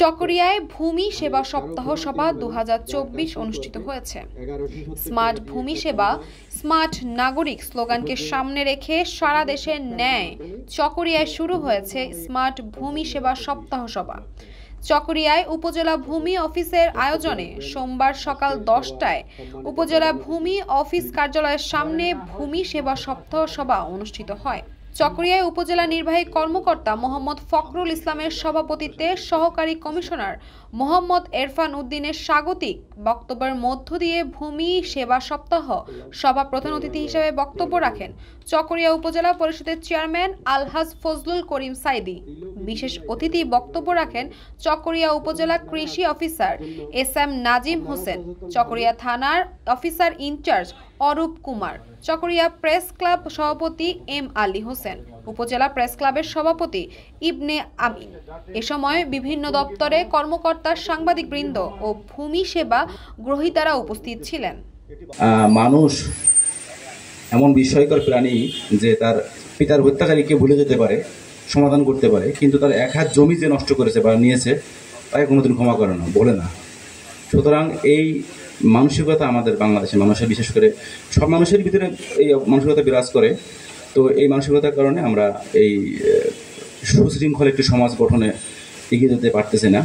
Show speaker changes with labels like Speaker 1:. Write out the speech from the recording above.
Speaker 1: চকরিয়ায় ভূমি সেবা সপ্তাহ সভা 2024 অনুষ্ঠিত হয়েছে। স্মার্ট ভূমি সেবা, স্মার্ট নাগরিক স্লোগানকে সামনে রেখে সারা দেশে ন্যায় চকরিয়ায় শুরু হয়েছে স্মার্ট ভূমি সেবা সপ্তাহ সভা। চকরিয়ায় উপজেলা ভূমি অফিসের আয়োজনে সোমবার সকাল 10টায় উপজেলা ভূমি অফিস কার্যালয়ের সামনে ভূমি সেবা সপ্তাহ সভা অনুষ্ঠিত হয়। চকরিয়ায় উপজেলা নির্বাহী কর্মকর্তা মোহাম্মদ ফখরুল ইসলামের সভাপতিত্বে সহকারী কমিশনার মোহাম্মদ এরফান উদ্দিনের স্বাগতিক বক্তব্যের মধ্য দিয়ে ভূমি সেবা সপ্তাহ সভা প্রধান অতিথি হিসেবে বক্তব্য রাখেন চকরিয়া উপজেলা পরিষদের চেয়ারম্যান আলহাজ ফজলুল করিম সাইদি। বিশেষ অতিথি বক্তব্য রাখেন চকরিয়া উপজেলা কৃষি অফিসার এসএম নাজিম হোসেন, চকরিয়া থানার officer in charge Arup Kumar, Chakaria press club সভাপতি এম আলী হোসেন, উপজেলা প্রেস ক্লাবের সভাপতি ইবনে আমিন। এ সময় বিভিন্ন দপ্তরে কর্মকর্তা, সাংবাদিকবৃন্দ ও ভূমি সেবা গ্রহীতারা উপস্থিত ছিলেন।
Speaker 2: মানুষ এমন বিস্ময়কর প্রাণী যে তার পিতার হত্যাকারীকে ভুলে যেতে পারে, সমাধান করতে পারে, কিন্তু তার এক হাত জমি যে নষ্ট করেছে বা নিয়েছে তাকে কোনোদিন ক্ষমা করে না, বলে না। সুতরাং এই মানসিকতা আমাদের বাংলাদেশের মানুষের, বিশেষ করে সব মানুষের ভিতরে এই মানসিকতা বিরাজ করে। তো এই মানসিকতার কারণে আমরা এই সুশৃঙ্খল একটি সমাজ গঠনে এগিয়ে যেতে পারতেছি না।